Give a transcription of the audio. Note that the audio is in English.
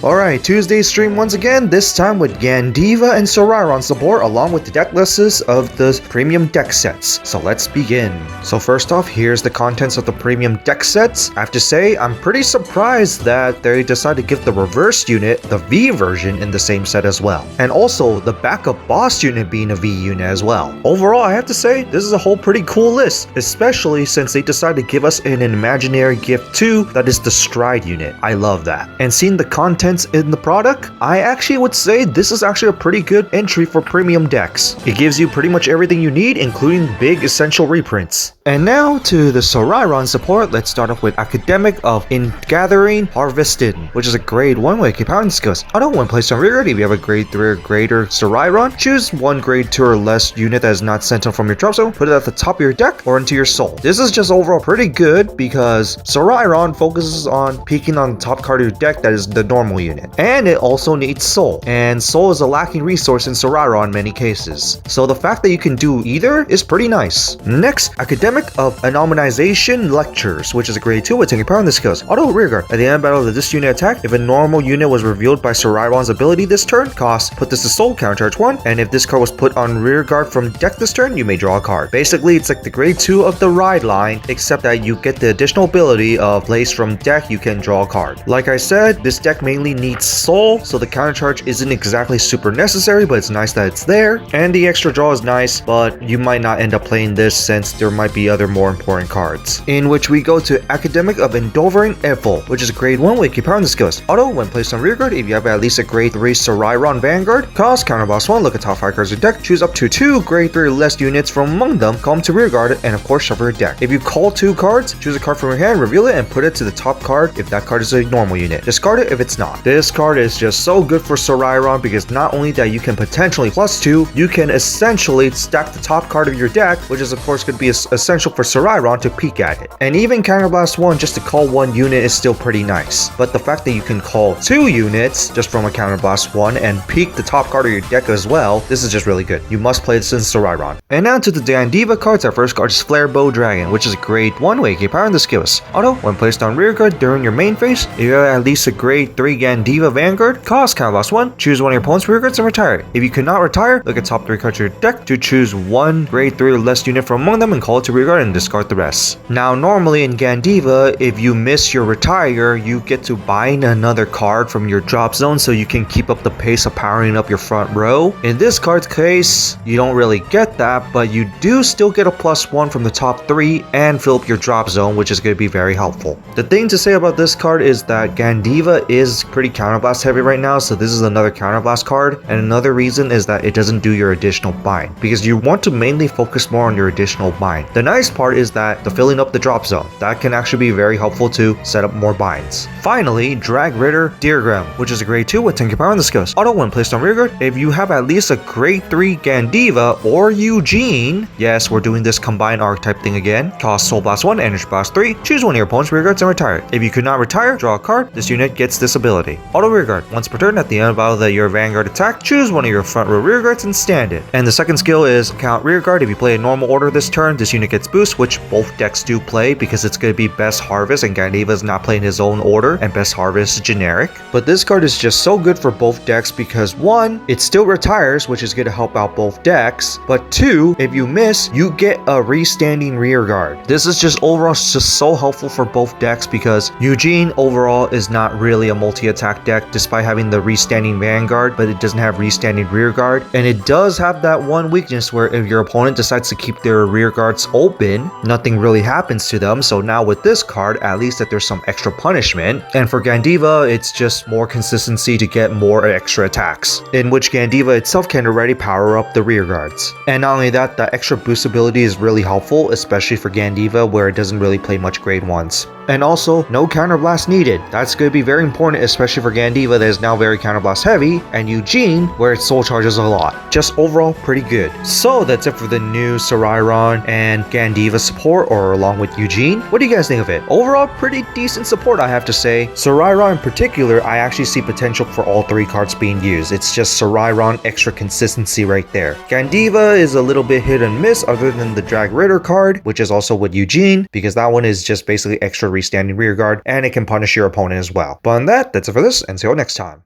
Alright, Tuesday stream once again, this time with Gandeeva and Solrairon support along with the deck lists of the premium deck sets. So let's begin. So first off, here's the contents of the premium deck sets. I have to say, I'm pretty surprised that they decided to give the reverse unit, the V version, in the same set as well. And also, the backup boss unit being a V unit as well. Overall, I have to say, this is a whole pretty cool list, especially since they decided to give us an imaginary gift too, that is the Stride unit. I love that. And seeing the contents in the product, I actually would say this is actually a pretty good entry for premium decks. It gives you pretty much everything you need, including big essential reprints. And now to the Solrairon support. Let's start off with Academic of Ingathering Harvested, which is a grade 1 with compounding skills. Auto when placed on rearguard, if you have a grade 3 or greater Solrairon, choose one grade 2 or less unit that is not sent from your drop zone, put it at the top of your deck or into your soul. This is just overall pretty good because Solrairon focuses on peeking on the top card of your deck that is the normal unit. And it also needs soul, and soul is a lacking resource in Solrairon in many cases. So the fact that you can do either is pretty nice. Next, Academic of Anonymization Lectures, which is a grade 2 with 10 power in the skills. Auto rearguard. At the end of battle of this unit attack, if a normal unit was revealed by Solrairon's ability this turn, cost, put this to soul, countercharge 1, and if this card was put on rearguard from deck this turn, you may draw a card. Basically, it's like the grade 2 of the Ride line, except that you get the additional ability of place from deck, you can draw a card. Like I said, this deck mainly needs soul, so the countercharge isn't exactly super necessary, but it's nice that it's there. And the extra draw is nice, but you might not end up playing this since there might be other more important cards. In which we go to Academic of Endoverin Evil, which is a grade 1 with power in the skills. Auto, when placed on rearguard, if you have at least a grade 3 Solrairon Vanguard, cost, counter boss 1, look at top 5 cards of your deck, choose up to 2 grade 3 or less units from among them, call them to rearguard, and of course shuffle your deck. If you call 2 cards, choose a card from your hand, reveal it, and put it to the top card if that card is a normal unit. Discard it if it's not. This card is just so good for Solrairon because not only that you can potentially +2, you can essentially stack the top card of your deck, which is of course going to be essential for Solrairon to peek at it. And even counterblast 1 just to call 1 unit is still pretty nice. But the fact that you can call 2 units just from a counterblast 1 and peek the top card of your deck as well, this is just really good. You must play this in Solrairon. And now to the Gandeeva cards. Our first card is Flare Bow Dragon, which is a grade 1 with power in the skills. Auto, when placed on rearguard during your main phase, if you have at least a grade 3 Gandeeva Vanguard, cost, counterblast 1, choose one of your opponent's rearguards and retire. If you cannot retire, look at top 3 cards of your deck to choose one grade 3 or less unit from among them and call it to rearguard and discard the rest. Now normally in Gandeeva, if you miss your retire, you get to bind another card from your drop zone so you can keep up the pace of powering up your front row. In this card's case, you don't really get that, but you do still get a +1 from the top 3 and fill up your drop zone, which is going to be very helpful. The thing to say about this card is that Gandeeva is pretty counterblast heavy right now, so this is another counterblast card, and another reason is that it doesn't do your additional bind, because you want to mainly focus more on your additional bind. The nice part is that the filling up the drop zone, that can actually be very helpful to set up more binds. Finally, Drag Ritter Diagram, which is a grade 2 with 10 power in the skills. Auto, when placed on rearguard, if you have at least a grade 3 Gandeeva or Eugene, yes, we're doing this combined archetype thing again, cost Soul Blast 1, Energy Blast 3, choose one of your opponent's rearguards and retire. If you could not retire, draw a card. This unit gets this ability. Auto rearguard, once per turn at the end of battle that your Vanguard attack, choose one of your front row rearguards and stand it. And the second skill is count rearguard. If you play a normal order this turn, this unit gets boost, which both decks do play because it's going to be Best Harvest and Gandeeva is not playing his own order and Best Harvest is generic. But this card is just so good for both decks because 1, it still retires, which is going to help out both decks, but 2, if you miss, you get a restanding rearguard. This is just overall just so helpful for both decks because Eugene overall is not really a multi-attack deck despite having the restanding Vanguard, but it doesn't have restanding rearguard, and it does have that one weakness where if your opponent decides to keep their rearguards open, nothing really happens to them. So now with this card, at least that there's some extra punishment, and for Gandeeva, it's just more consistency to get more extra attacks, in which Gandeeva itself can already power up the rearguards. And not only that, the extra boost ability is really helpful, especially for Gandeeva where it doesn't really play much grade 1s. And also, no counterblast needed. That's going to be very important, especially for Gandeeva that is now very counterblast heavy, and Eugene where it soul charges a lot. Just overall pretty good. So that's it for the new Solrairon and Gandeeva support, or along with Eugene. What do you guys think of it? Overall, pretty decent support, I have to say. Solrairon in particular, I actually see potential for all 3 cards being used. It's just Solrairon extra consistency right there. Gandeeva is a little bit hit and miss other than the Drag Ritter card, which is also with Eugene, because that one is just basically extra freestanding rearguard, and it can punish your opponent as well. But on that, that's it for this, and see you all next time.